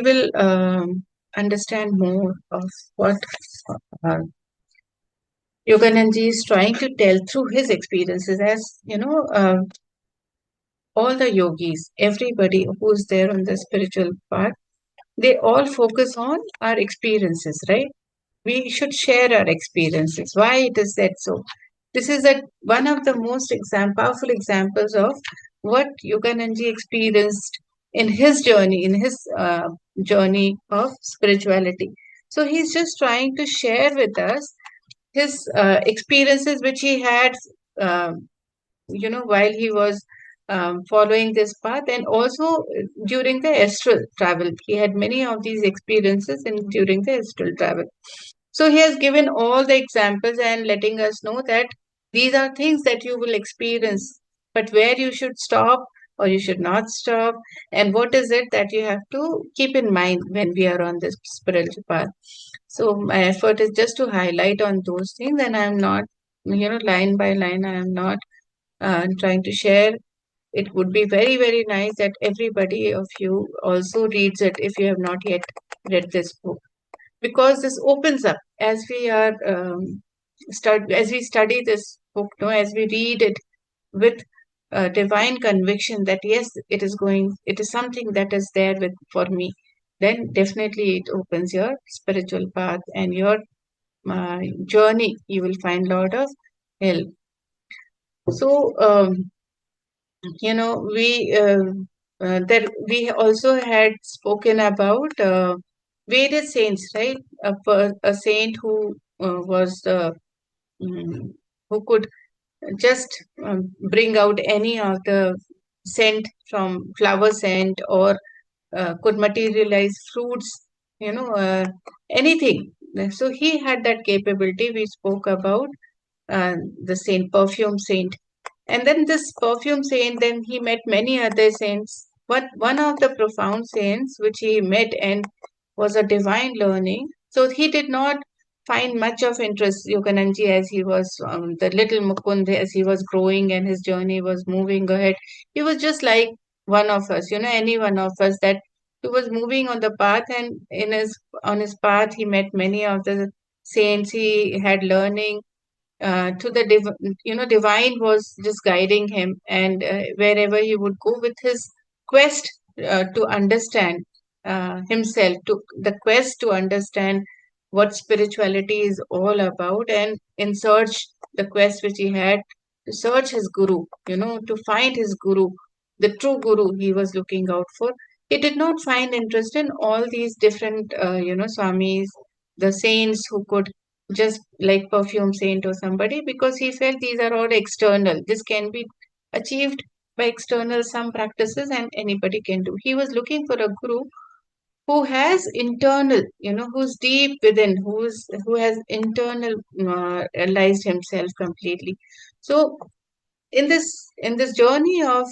we will understand more of what uh, Yogananji is trying to tell through his experiences. As you know, all the yogis, everybody who's there on the spiritual path, they all focus on our experiences, right? We should share our experiences. Why it is that so? This is one of the most powerful examples of what Yogananji experienced in his journey, journey of spirituality. So he's just trying to share with us his experiences which he had, while he was following this path, and also during the astral travel. He had many of these experiences during the astral travel. So he has given all the examples and letting us know that these are things that you will experience, but where you should stop or you should not stop, and what is it that you have to keep in mind when we are on this spiritual path. So my effort is just to highlight on those things, and I am not, line by line, I am not trying to share. It would be very, very nice that everybody of you also reads it if you have not yet read this book, because this opens up as we are as we study this book, no, as we read it with divine conviction that yes, it is something that is there with for me, then definitely it opens your spiritual path and your journey. You will find lot of help. So we also had spoken about various saints, right? A saint who was who could just bring out any of the scent from flower scent, or could materialize fruits, anything. So he had that capability. We spoke about the saint, perfume saint. And then this perfume saint, then he met many other saints. But one of the profound saints which he met and was a divine learning. So he did not find much of interest, Yogananji, as he was the little Mukund, as he was growing and his journey was moving ahead. He was just like one of us, any one of us, that he was moving on the path, and on his path he met many of the saints. He had learning to the divine was just guiding him, and wherever he would go with his quest to understand himself, to the quest to understand what spirituality is all about, and in search, the quest which he had to search his guru, to find his guru, the true guru he was looking out for. He did not find interest in all these different swamis, the saints who could just like perfume saint or somebody, because he felt these are all external. This can be achieved by external some practices, and anybody can do. He was looking for a guru who has internal, who's deep within, who has internal realized himself completely. So in this journey of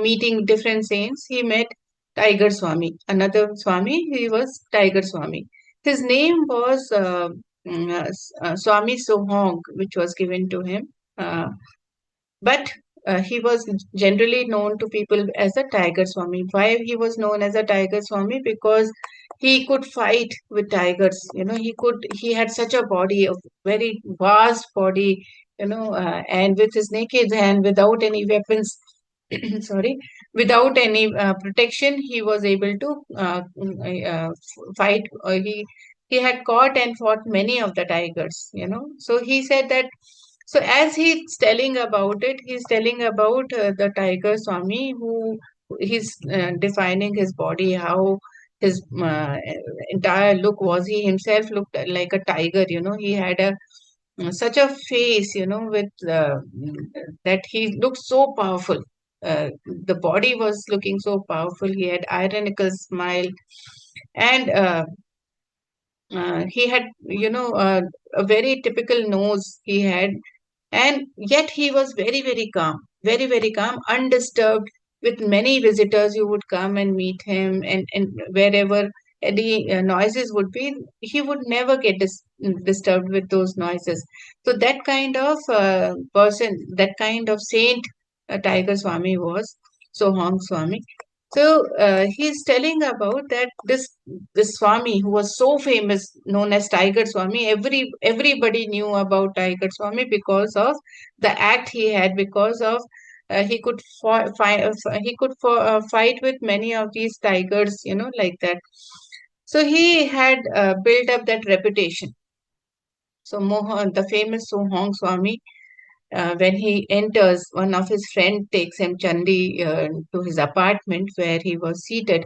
meeting different saints, he met Tiger Swami, another Swami. He was Tiger Swami. His name was Swami Sohong, which was given to him. But he was generally known to people as a Tiger Swami. Why he was known as a Tiger Swami? Because he could fight with tigers. He had such a body, a very vast body, and with his naked hand, without any weapons, sorry, without any protection, he was able to fight. He had caught and fought many of the tigers. So he said that. So as he's telling about it, he's telling about the Tiger Swami, who he's defining his body, how his entire look was. He himself looked like a tiger. He had such a face, with that he looked so powerful. The body was looking so powerful. He had ironical smile, and he had, a very typical nose he had, and yet he was very, very, very calm, undisturbed. With many visitors who would come and meet him, and wherever any noises would be, he would never get disturbed with those noises. So that kind of person, that kind of saint, Tiger Swami was Sohang Swami. So he's telling about that this Swami who was so famous, known as Tiger Swami. Everybody knew about Tiger Swami because of the act he had. Because of he could fight with many of these tigers, like that. So he had built up that reputation. So Mohan, the famous Sohong Swami, when he enters, one of his friend takes him Chandi to his apartment where he was seated,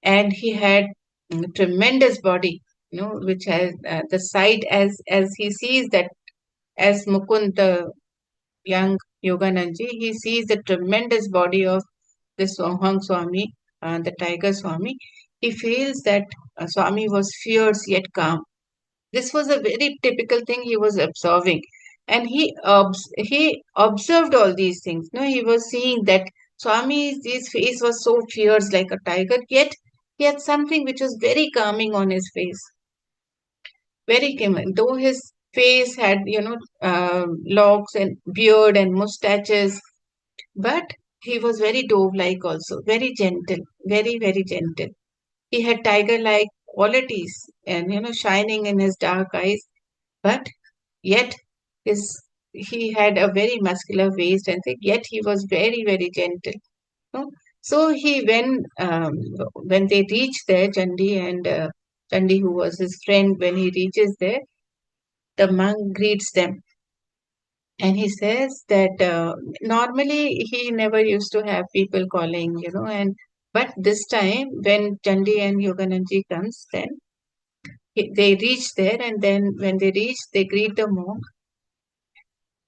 and he had tremendous body, which has the sight as he sees that as Mukund, the young Yogananji, he sees the tremendous body of this Sohang Swami, the Tiger Swami. He feels that Swami was fierce yet calm. This was a very typical thing he was observing, and he observed all these things. No, he was seeing that Swami's face was so fierce like a tiger, yet he had something which was very calming on his face, very calming. Though his face had locks and beard and mustaches, but he was very dove-like also, very gentle, very very gentle. He had tiger-like qualities, and shining in his dark eyes, but yet his he had a very muscular waist and thing, yet he was very very gentle. No? So he when they reach there, Chandi, who was his friend, when he reaches there, the monk greets them, and he says that normally he never used to have people calling, and but this time when Chandi and Yogananji comes, then they reach there, and then when they reach, they greet the monk,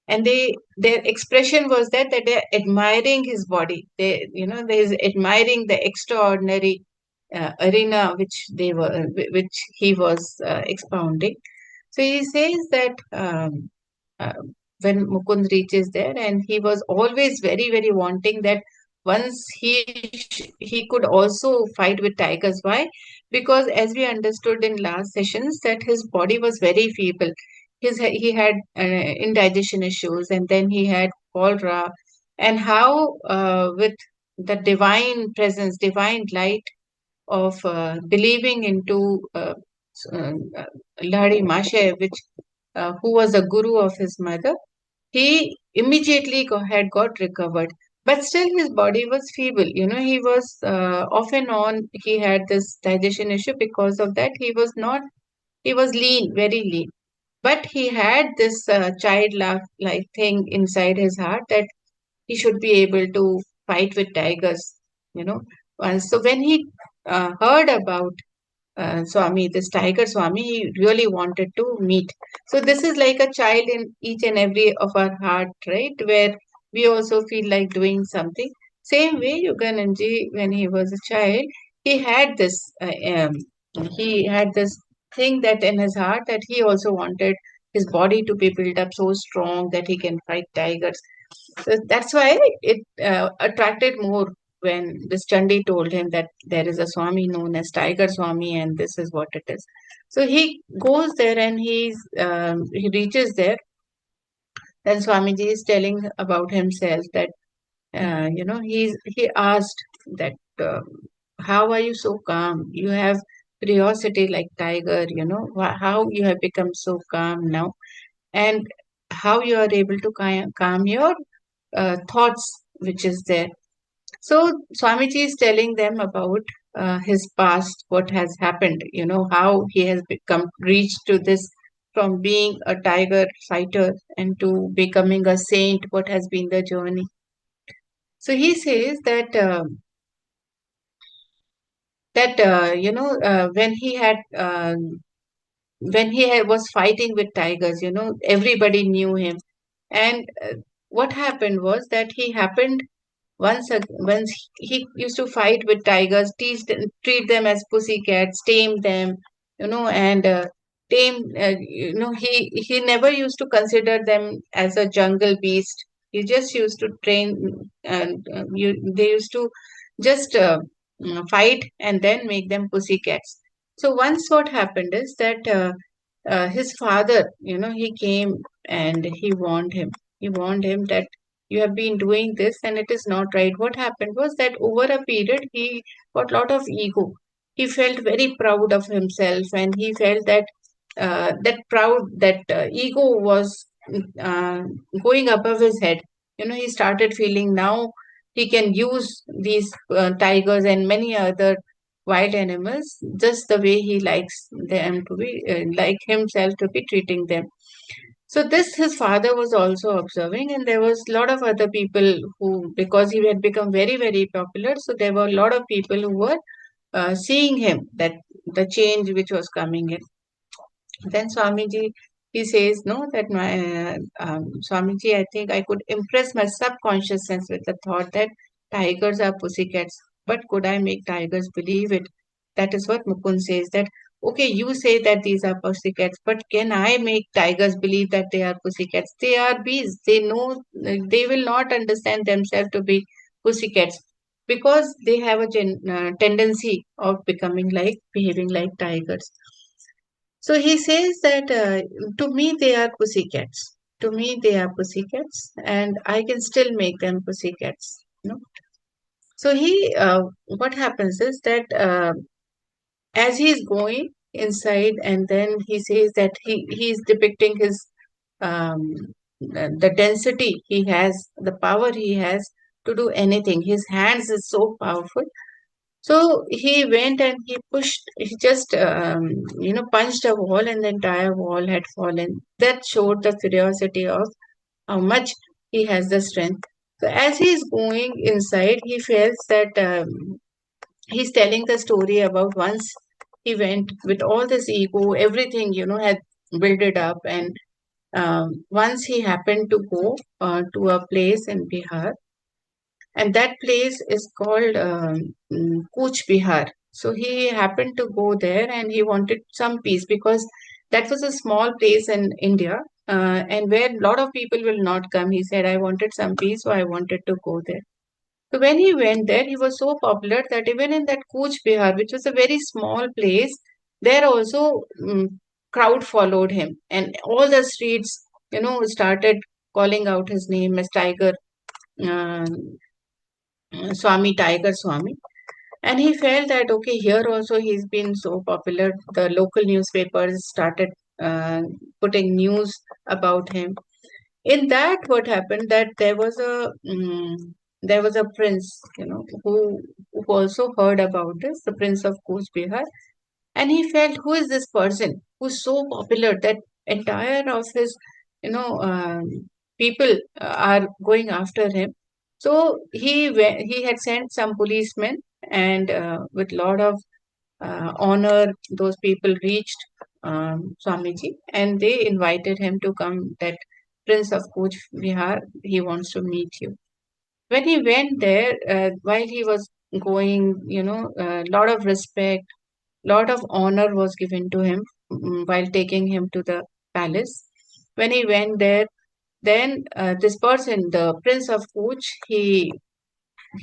and their expression was that they're admiring his body. They're admiring the extraordinary arena which he was expounding. So he says that uh, when Mukund reaches there, and he was always very very wanting that once he could also fight with tigers. Why? Because as we understood in last sessions, that his body was very feeble. He had indigestion issues, and then he had cholera, and how with the divine presence, divine light of believing into Lahari Mashe, who was a guru of his mother, he immediately had got recovered. But still, his body was feeble. He was off and on. He had this digestion issue. Because of that, he was not. He was lean, very lean. But he had this like thing inside his heart that he should be able to fight with tigers. You know. So when he heard about Swami, this Tiger Swami, he really wanted to meet. So this is like a child in each and every of our heart, right? Where we also feel like doing something. Same way, Yogananji, when he was a child, he had this thing that in his heart that he also wanted his body to be built up so strong that he can fight tigers. So that's why it attracted more when this Chandi told him that there is a Swami known as Tiger Swami, and this is what it is. So he goes there, and he reaches there. Then Swamiji is telling about himself that he asked that how are you so calm? You have curiosity like tiger. How you have become so calm now, and how you are able to calm your thoughts which is there. So Swamiji is telling them about his past, what has happened, how he has become reached to this, from being a tiger fighter and to becoming a saint, what has been the journey. So he says that when was fighting with tigers, everybody knew him, and what happened was that he happened once he used to fight with tigers, treat them as pussycats, tame them, and he never used to consider them as a jungle beast. He just used to train, and they used to just fight and then make them pussycats. So once what happened is that his father, he came and he warned him. He warned him that You have been doing this and it is not right. What happened was that over a period, he got lot of ego. He felt very proud of himself, and he felt that that ego was uh, going above his head. He started feeling now he can use these tigers and many other wild animals just the way he likes them to be, like himself to be treating them. So this his father was also observing, and there was a lot of other people who, because he had become very, very popular, so there were a lot of people who were seeing him, that the change which was coming in. Then Swamiji, he says, no, that Swamiji, I think I could impress my subconsciousness with the thought that tigers are pussycats. But could I make tigers believe it? That is what Mukund says, that, okay, you say that these are pussycats, but can I make tigers believe that they are pussycats? They are bees. They know, they will not understand themselves to be pussycats because they have a tendency of becoming like, behaving like tigers. So he says that to me they are pussycats. To me they are pussycats, and I can still make them pussycats. So what happens is that as he's going inside, and then he says that he's depicting his um, the density he has, the power he has to do anything. His hands is so powerful. So he went and he just, punched a wall, and the entire wall had fallen. That showed the curiosity of how much he has the strength. So as he's going inside, he feels that he's telling the story about once he went with all this ego, everything, had built it up. And once he happened to go to a place in Bihar, and that place is called Kuch Bihar. So he happened to go there, and he wanted some peace because that was a small place in India, and where a lot of people will not come. He said, I wanted some peace, so I wanted to go there. So when he went there, he was so popular that even in that Kuch Bihar, which was a very small place, there also crowd followed him, and all the streets, started calling out his name as Tiger. um Swami, Tiger Swami. And he felt that, okay, here also he's been so popular. The local newspapers started uh, putting news about him. In that, what happened that there was a prince, who also heard about this, the prince of Coach Bihar, and he felt, who is this person who's so popular that entire of his, people are going after him. So he had sent some policemen, and with lot of honor, those people reached Swamiji, and they invited him to come. That Prince of Kuch Vihar, he wants to meet you. When he went there, while he was going, a lot of respect, lot of honor was given to him while taking him to the palace. When he went there, then this person, the Prince of Kuch, he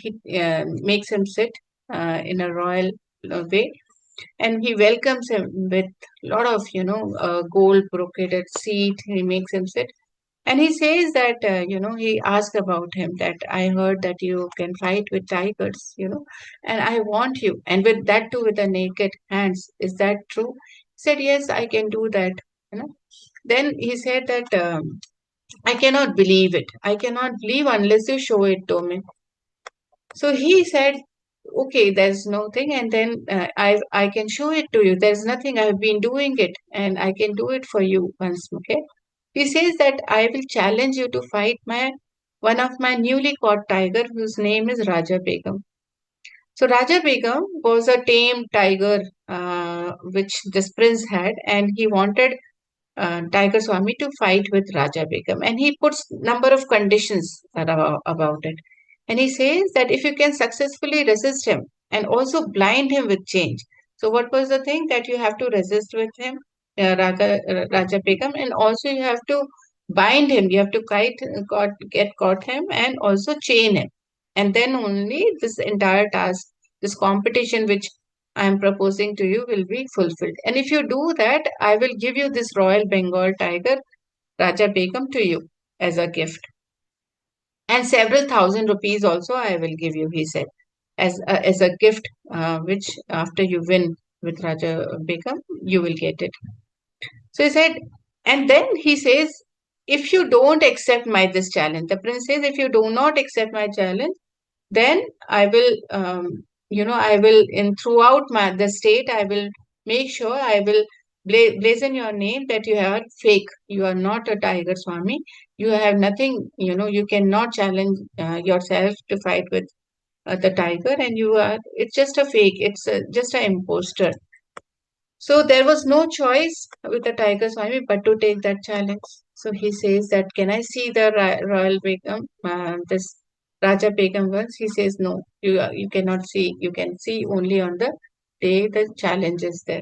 makes him sit in a royal way, and he welcomes him with lot of gold brocaded seat. He makes him sit, and he says that he asked about him, that I heard that you can fight with tigers, and I want you, and with that too with the naked hands. Is that true? He said, yes, I can do that. Then he said that I cannot believe it. I cannot believe unless you show it to me. So he said, okay, there's no thing, and then I can show it to you. There's nothing. I've been doing it, and I can do it for you once. Okay. He says that I will challenge you to fight my one of my newly caught tiger, whose name is Raja Begum. So Raja Begum was a tame tiger, which this prince had, and he wanted Tiger Swami to fight with Raja Begum, and he puts number of conditions about it. And he says that if you can successfully resist him and also blind him with change. So what was the thing that you have to resist with him, Raja Begum, and also you have to bind him. You have to get caught him, and also chain him, and then only this entire task, this competition which I am proposing to you, will be fulfilled. And if you do that, I will give you this Royal Bengal tiger, Raja Begum, to you as a gift. and several thousand rupees also I will give you, he said, as a gift, which after you win with Raja Begum, you will get it. So he said, and then he says, if you don't accept my this challenge, the prince says, if you do not accept my challenge, then I will, I will in throughout the state, I will make sure I will blazon your name that you are fake. You are not a tiger Swami. You have nothing. You cannot challenge yourself to fight with the tiger, and you are. It's just a fake. It's just an imposter. So there was no choice with the Tiger Swami but to take that challenge. So he says that, can I see the Royal Begum, this Raja Begum once? He says, no, you cannot see. You can see only on the day the challenge is there.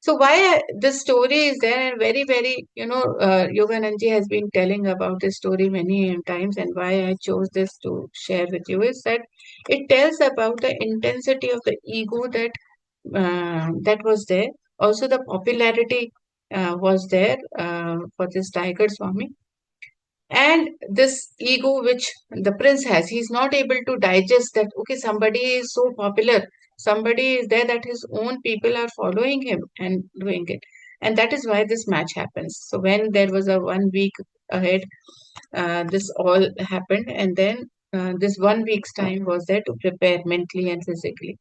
So why this story is there, and very, very, Yogananji has been telling about this story many times, and why I chose this to share with you is that it tells about the intensity of the ego that was there. Also, the popularity was there for this Tiger Swami. And this ego which the prince has, he's not able to digest that, okay, somebody is so popular, somebody is there that his own people are following him and doing it. And that is why this match happens. So when there was a 1 week ahead, this all happened. And then this 1 week's time was there to prepare mentally and physically.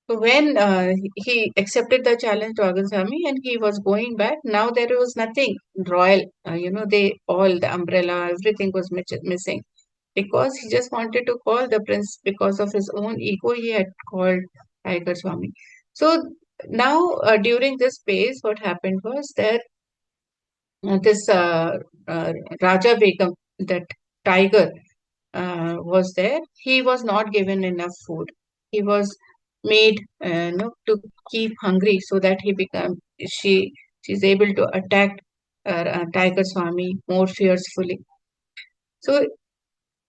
So when he accepted the challenge to Agasami and he was going back, now there was nothing royal. They all, the umbrella, everything was missing because he just wanted to call the prince because of his own ego. He had called Tiger Swami. So now during this phase, what happened was that this Raja Begum, that tiger, was there. He was not given enough food. He was made to keep hungry so that she's able to attack Tiger Swami more fiercely. So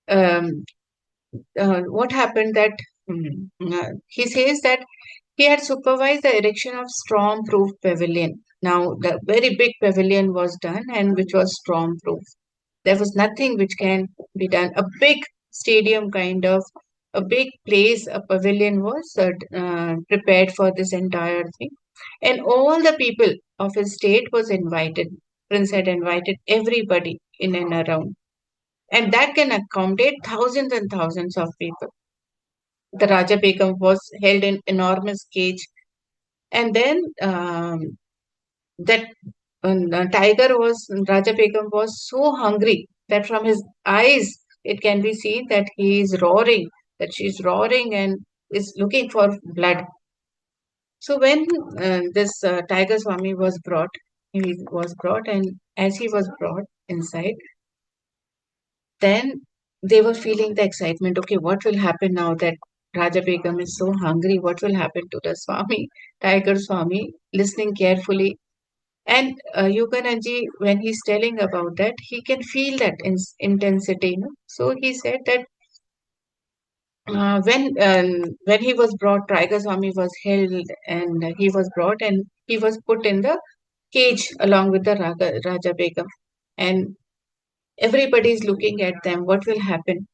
um, what happened that he says that he had supervised the erection of storm-proof pavilion. Now the very big pavilion was done and which was storm-proof. There was nothing which can be done. A big stadium, kind of a big place, a pavilion was prepared for this entire thing. And all the people of his state was invited. Prince had invited everybody in and around. And that can accommodate thousands and thousands of people. The Raja Begum was held in enormous cage. And then that tiger was, Raja Begum was so hungry that from his eyes it can be seen that he is roaring, that she is roaring and is looking for blood. So when this Tiger Swami was brought, and as he was brought inside, then they were feeling the excitement. Okay, what will happen now that Raja Begum is so hungry? What will happen to the Swami, Tiger Swami? Listening carefully, and Yogananji, when he's telling about that, he can feel that intensity. So he said that when he was brought, Tiger Swami was held, and he was brought, and he was put in the cage along with the Raja Begum, and everybody is looking at them. What will happen?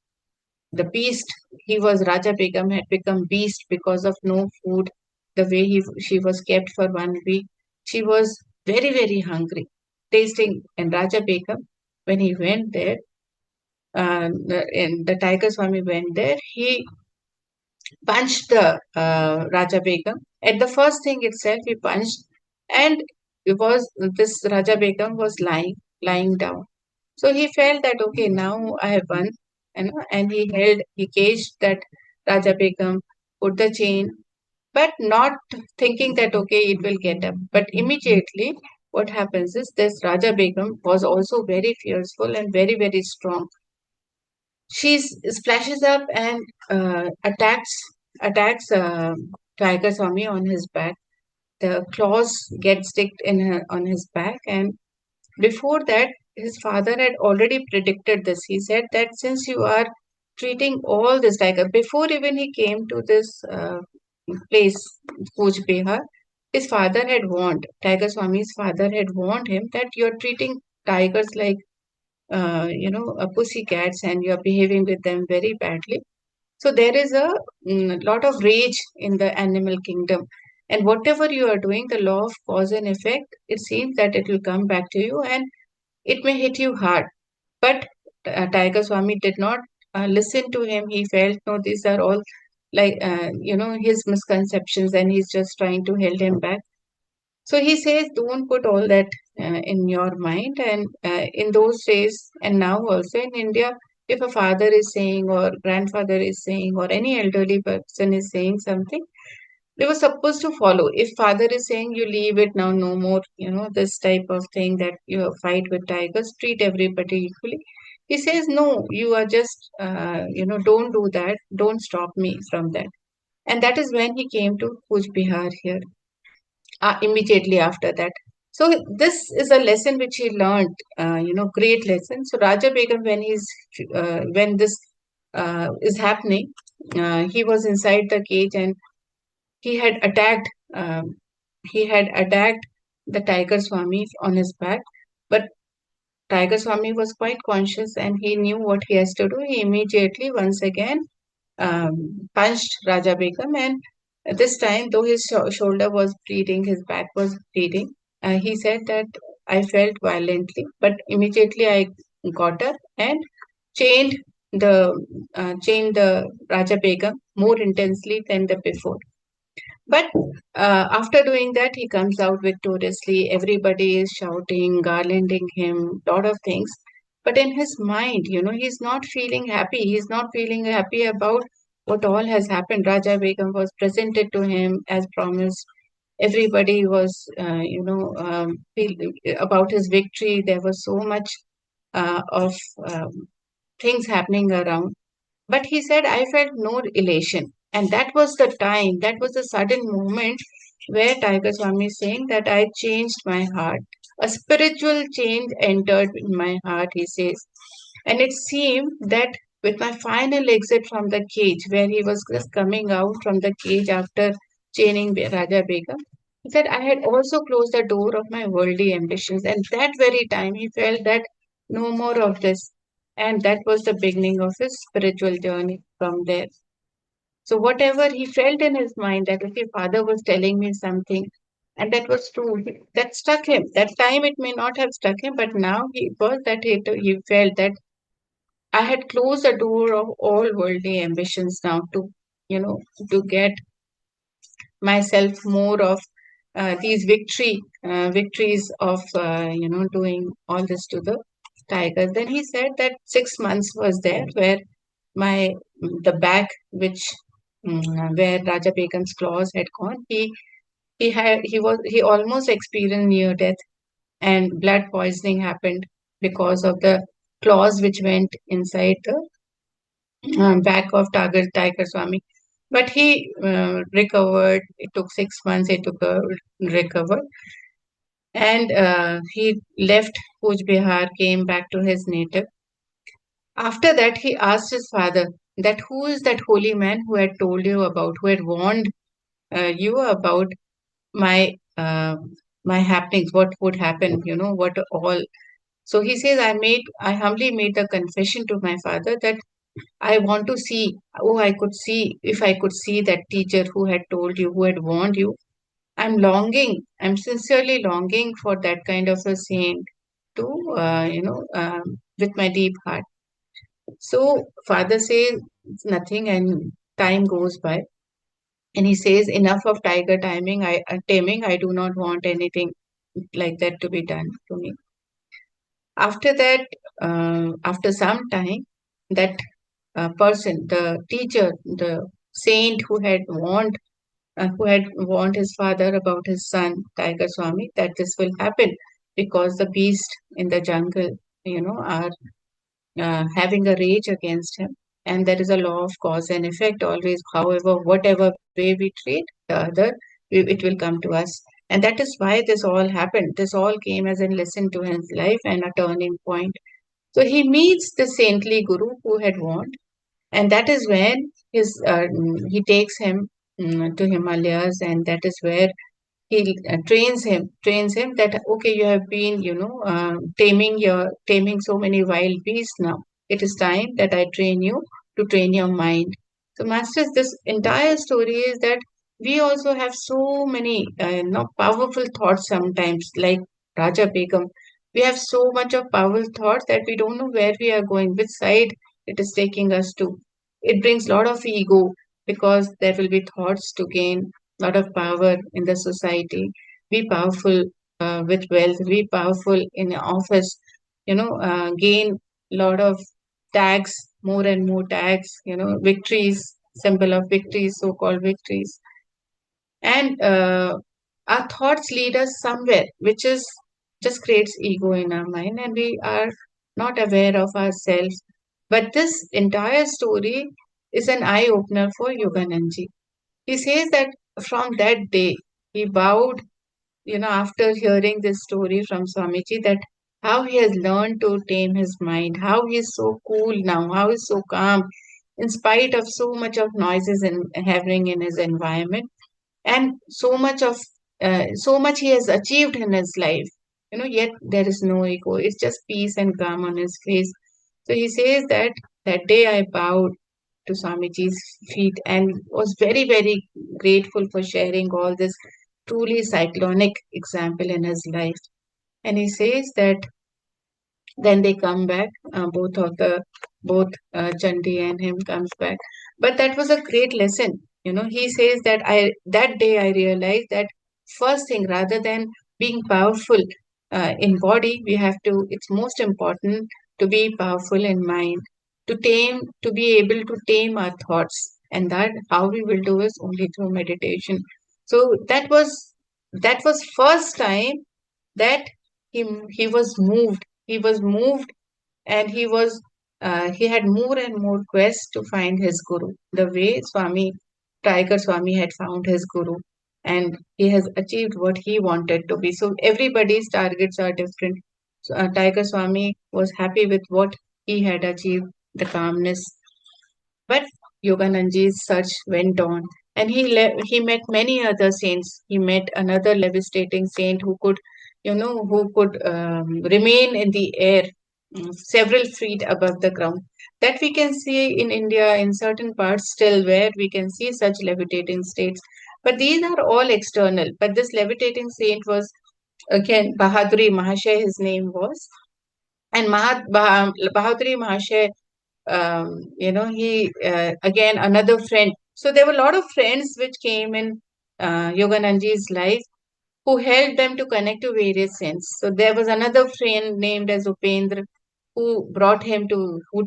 The beast, he was Raja Begum had become beast because of no food. The way she was kept for 1 week, she was very, very hungry, tasting. And Raja Begum, when he went there, and the Tiger Swami went there, he punched the Raja Begum. At the first thing itself, he punched, and because this Raja Begum was lying down. So he felt that, okay, now I have won, and he caged that Raja Begum, put the chain, but not thinking that, okay, it will get up. But immediately, what happens is this Raja Begum was also very fearful and very, very strong. She splashes up and attacks Tiger Swami on his back. The claws get sticked on his back, and before that, his father had already predicted this. He said that since you are treating all this tiger, before even he came to this place, Coach Behar, his father had warned, Tiger Swami's father had warned him that you are treating tigers like pussycats and you're behaving with them very badly. So there is a lot of rage in the animal kingdom. And whatever you are doing, the law of cause and effect, it seems that it will come back to you and it may hit you hard. But Tiger Swami did not listen to him. He felt, no, these are all his misconceptions and he's just trying to hold him back. So he says, don't put all that in your mind. And in those days, and now also in India, if a father is saying, or grandfather is saying, or any elderly person is saying something, they were supposed to follow. If father is saying, you leave it now, no more, this type of thing that you fight with tigers, treat everybody equally. He says, no, you are just, don't do that. Don't stop me from that. And that is when he came to Kuch Bihar here immediately after that. So this is a lesson which he learned, great lesson. So Raja Begum, when this is happening, he was inside the cage and he had attacked, um, he had attacked the Tiger Swami on his back. But Tiger Swami was quite conscious and he knew what he has to do. He immediately once again punched Raja Begum, and this time, though his shoulder was bleeding, his back was bleeding, he said that I felt violently, but immediately I got up and chained the Raja Begum more intensely than the before. But after doing that, he comes out victoriously. Everybody is shouting, garlanding him, lot of things. But in his mind, he's not feeling happy. He's not feeling happy about what all has happened. Raja Begum was presented to him as promised. Everybody was, about his victory. There was so much of things happening around. But he said, I felt no elation. And that was the time, that was the sudden moment where Tiger Swami is saying that I changed my heart. A spiritual change entered in my heart, he says. And it seemed that with my final exit from the cage, where he was just coming out from the cage after chaining Raja Begum, he said, I had also closed the door of my worldly ambitions. And that very time, he felt that no more of this. And that was the beginning of his spiritual journey from there. So, whatever he felt in his mind that, okay, father was telling me something, and that was true, that struck him. That time it may not have struck him, but now he was that he felt that I had closed the door of all worldly ambitions now you know, to get myself more of these victories of doing all this to the tigers. Then he said that 6 months was there where my the back which where Raja Begum's claws had gone. He almost experienced near death, and blood poisoning happened because of the claws which went inside the back of Tiger Swami. But he recovered. It took 6 months. He took a recover, and he left Kuch Bihar, came back to his native. After that, he asked his father that who is that holy man who had told you about, who had warned you about my my happenings, what would happen, what all. So he says, I humbly made the confession to my father that I want to see, oh, I could see, if I could see that teacher who had told you, who had warned you. I'm sincerely longing for that kind of a saint to, with my deep heart. So father says nothing and time goes by. And he says, enough of tiger taming. I do not want anything like that to be done to me. After that, after some time, that person, the teacher, the saint who had warned his father about his son, Tiger Swami, that this will happen because the beast in the jungle, are having a rage against him. And there is a law of cause and effect always. However, whatever way we treat the other, it will come to us. And that is why this all happened. This all came as a lesson to his life and a turning point. So he meets the saintly guru who had warned, and that is when he takes him to Himalayas, and that is where he trains him that, okay, you have been, taming so many wild beasts now. It is time that I train you to train your mind. So, masters, this entire story is that we also have so many, powerful thoughts sometimes, like Raja Begum. We have so much of powerful thoughts that we don't know where we are going, which side it is taking us to. It brings a lot of ego because there will be thoughts to gain lot of power in the society, be powerful with wealth, be powerful in your office, gain lot of tags, more and more tags, victories, symbol of victories, so-called victories. And our thoughts lead us somewhere, which is just creates ego in our mind, and we are not aware of ourselves. But this entire story is an eye opener for Yogananji. He says that from that day, he vowed, after hearing this story from Swamiji, that how he has learned to tame his mind, how he is so cool now, how he is so calm, in spite of so much of noises and happening in his environment, and so much he has achieved in his life. Yet there is no ego. It's just peace and calm on his face. So he says that that day I bowed to Swamiji's feet and was very, very grateful for sharing all this truly cyclonic example in his life. And he says that then they come back, both Chandi and him comes back. But that was a great lesson. He says that that day I realized that first thing, rather than being powerful in body, we have to. It's most important to be powerful in mind, to be able to tame our thoughts, and that how we will do is only through meditation. So that was first time that he was moved. He was moved, and he had more and more quests to find his guru, the way Tiger Swami had found his guru, and he has achieved what he wanted to be. So everybody's targets are different. So, Tiger Swami was happy with what he had achieved, the calmness, but Yogananji's search went on, and he met many other saints. He met another levistating saint who could remain in the air, several feet above the ground. That we can see in India in certain parts still, where we can see such levitating states. But these are all external. But this levitating saint was again Bahaduri Mahashay. His name was, and Bahaduri Mahashay, he again another friend. So there were a lot of friends which came in Yogananji's life, who helped them to connect to various saints. So there was another friend named as Upendra, who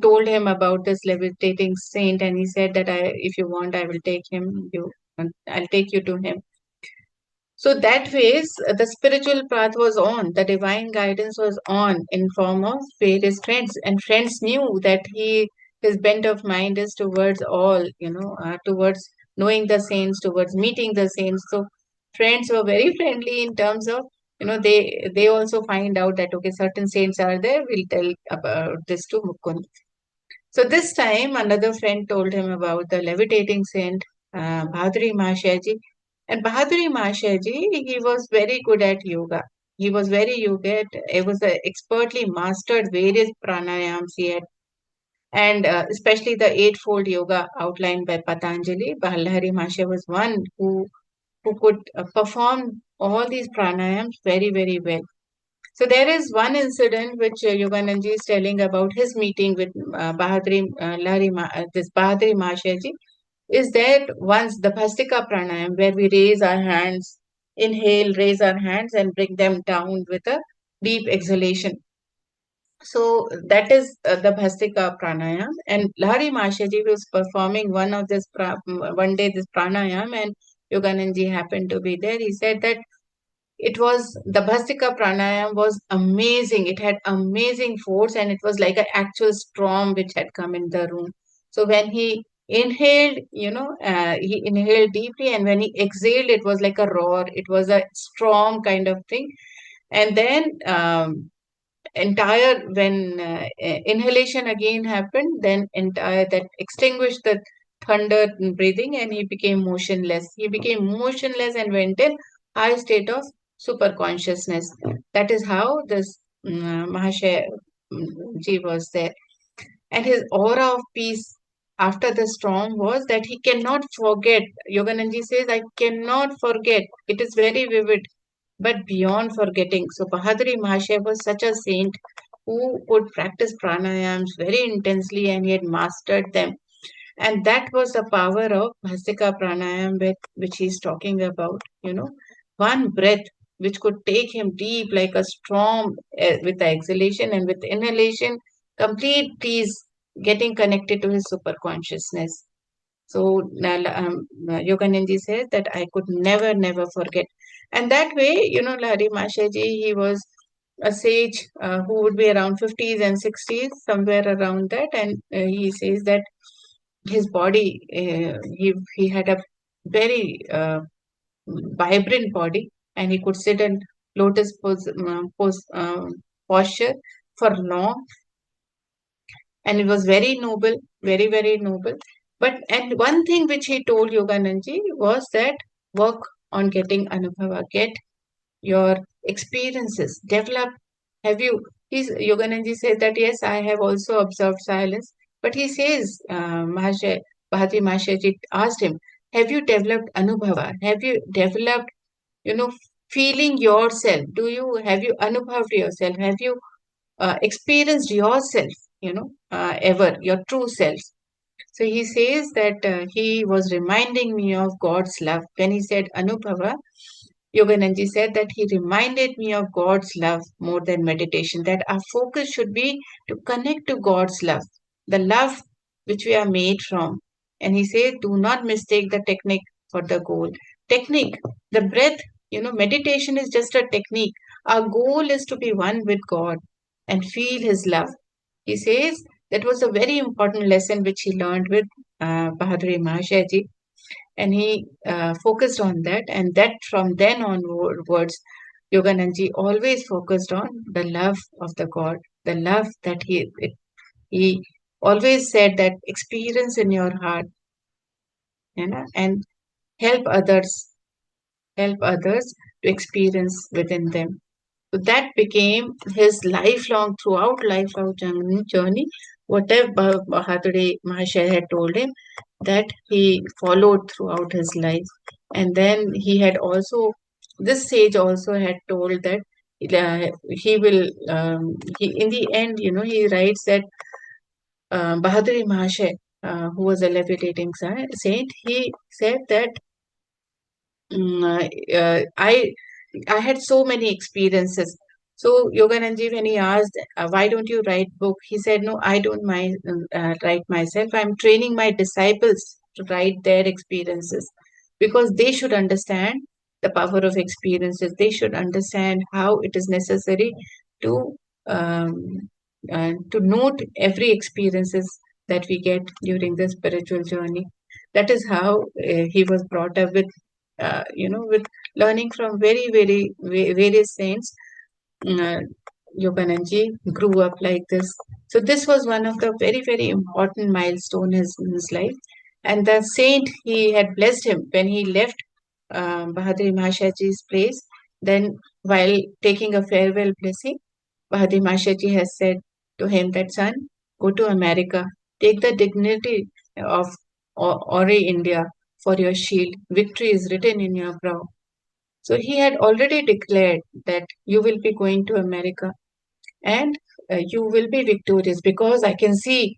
told him about this levitating saint, and he said that if you want, I will take him. I'll take you to him. So that ways, the spiritual path was on, the divine guidance was on in form of various friends, and friends knew that his bent of mind is towards towards knowing the saints, towards meeting the saints. So friends were very friendly in terms of, they also find out that okay, certain saints are there. We'll tell about this to Mukund. So this time, another friend told him about the levitating saint, Bhadri Mahashaji. And Bhadri Mahashaji, he was very good at yoga. He was very yoga. He was expertly mastered various pranayams he had, and especially the eightfold yoga outlined by Patanjali. Ballahari Mahasaya was one who could perform all these pranayams very, very well. So there is one incident which Yogananji is telling about his meeting with this Bahadri Mahashaji. Is that once the Bhastika Pranayam, where we raise our hands, inhale, raise our hands and bring them down with a deep exhalation. So that is the Bhastika Pranayam. And Lahari Mahashaji was performing one day this pranayam, and Yogananji happened to be there. He said that it was the Bhastika Pranayam was amazing. It had amazing force, and it was like an actual storm which had come in the room. So when he inhaled, he inhaled deeply, and when he exhaled, it was like a roar. It was a storm kind of thing. And then entire when inhalation again happened, then entire that extinguished the thunder breathing, and he became motionless. He became motionless and went in high state of super consciousness. That is how this Mahashaya ji was there. And his aura of peace after the storm was that he cannot forget. Yogananji says, I cannot forget. It is very vivid, but beyond forgetting. So Bahaduri Mahashaya was such a saint who could practice pranayams very intensely and he had mastered them. And that was the power of Bhasika Pranayam, which he's talking about. One breath which could take him deep like a storm with the exhalation, and with inhalation, complete peace getting connected to his super consciousness. So Yogananji says that I could never, never forget. And that way, Lahari Mashaji, he was a sage who would be around 50s and 60s, somewhere around that. And he says that his body, he had a very vibrant body, and he could sit in lotus posture for long, and it was very noble, very, very noble. But and one thing which he told Yogananji was that work on getting Anubhava, get your experiences, develop. Have you? Yogananji said that yes, I have also observed silence, but he says, Bhadri Mahashaji asked him, have you developed Anubhava? Have you developed, you know, feeling yourself? Have you Anubhaved yourself? Have you experienced yourself, ever, your true self? So he says that he was reminding me of God's love. When he said Anubhava, Yogananji said that he reminded me of God's love more than meditation, that our focus should be to connect to God's love, the love which we are made from. And he said, do not mistake the technique for the goal. Technique, the breath, meditation is just a technique. Our goal is to be one with God and feel his love. He says that was a very important lesson which he learned with Bahaduri Mahashaji, and he focused on that. And that from then onwards, Yogananji always focused on the love of the God, the love that he always said that experience in your heart, and help others, help others to experience within them. So that became his throughout lifelong journey. Whatever Bahaduri Mahashaya had told him, that he followed throughout his life. And then this sage also had told that he will, in the end, he writes that Bahaduri Mahashaya, who was a levitating saint, he said that mm, I had so many experiences. So Yogananji, when he asked, why don't you write book? He said, no, I don't mind write myself. I'm training my disciples to write their experiences, because they should understand the power of experiences. They should understand how it is necessary to note every experiences that we get during the spiritual journey. That is how he was brought up with learning from very, very various saints. Uh, Yogananji grew up like this. So this was one of the very, very important milestone in his life. And the saint, he had blessed him when he left Bahaduri Mahashaji's place. Then, while taking a farewell blessing, Bahaduri Mahashaji has said to him that, son, go to America, take the dignity of Ore India for your shield. Victory is written in your brow. So he had already declared that you will be going to America, and you will be victorious, because I can see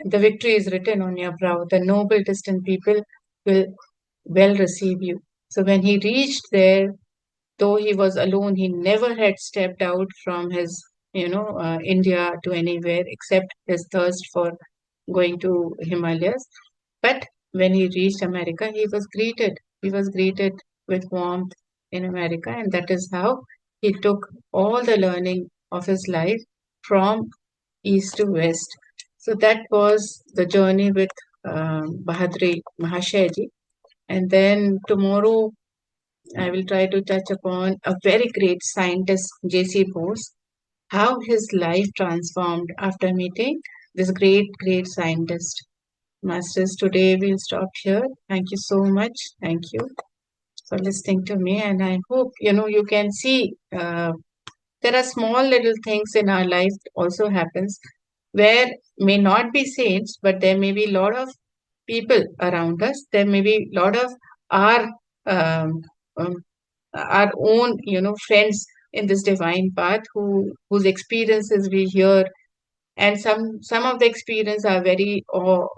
the victory is written on your brow. The noble, distant people will well receive you. So when he reached there, though he was alone, he never had stepped out from his, India to anywhere except his thirst for going to Himalayas. But when he reached America, he was greeted. He was greeted with warmth in America, and that is how he took all the learning of his life from east to west. So that was the journey with Bahadri Mahashayaji. And then tomorrow, I will try to touch upon a very great scientist, J.C. Bose, how his life transformed after meeting this great, great scientist. Masters, today we'll stop here. Thank you so much. Thank you. for listening to me. And I hope, you can see there are small little things in our life also happens where may not be saints, but there may be a lot of people around us. There may be a lot of our um, um, our own, friends in this divine path whose experiences we hear, and some of the experience are very, or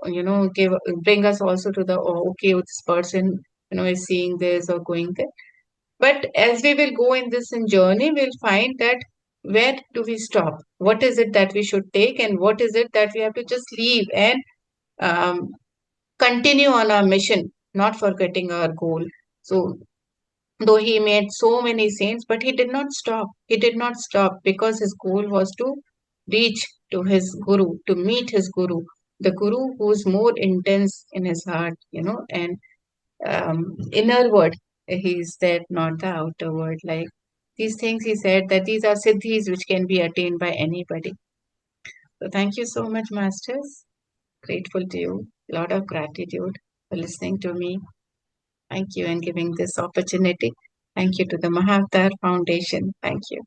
give bring us also to the, oh, okay, this person is seeing this or going there. But as we will go in this journey, we'll find that where do we stop? What is it that we should take, and what is it that we have to just leave and um, continue on our mission, not forgetting our goal. So, though he made so many saints, but he did not stop. He did not stop because his goal was to reach to his guru, to meet his guru, the guru who's more intense in his heart, and inner word. He's that, not the outer word. Like these things, he said that these are siddhis which can be attained by anybody. So thank you so much, masters. Grateful to you. A lot of gratitude for listening to me. Thank you and giving this opportunity. Thank you to the Mahavatar Foundation. Thank you.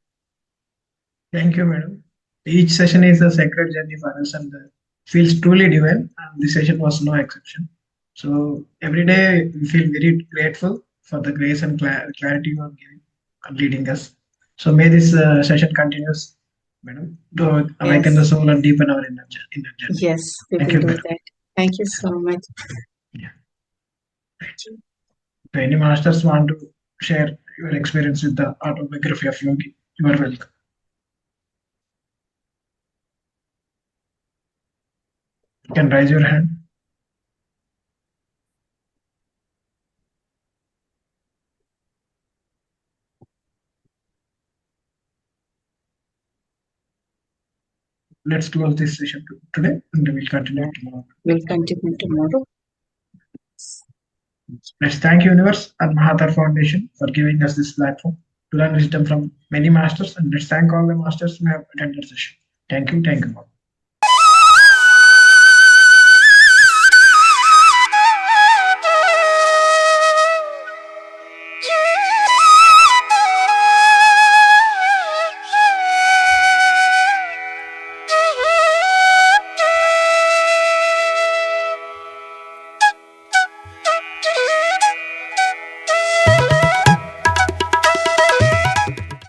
Thank you, madam. Each session is a sacred journey for us and feels truly divine, and this session was no exception. So every day we feel very grateful for the grace and clarity you are giving and leading us. So may this session continues, madam, to awaken the Yes. soul and deepen our inner journey. Yes, we Thank will you, do madam. that. Thank you so much. Yeah. Do any masters want to share your experience with the autobiography of Yogi? You are welcome. You can raise your hand. Let's close this session today and we'll continue Yeah. tomorrow. We'll continue tomorrow. Let's thank Universe and Mahavatar Foundation for giving us this platform to learn wisdom from many masters, and let's thank all the masters who have attended the session. Thank you all.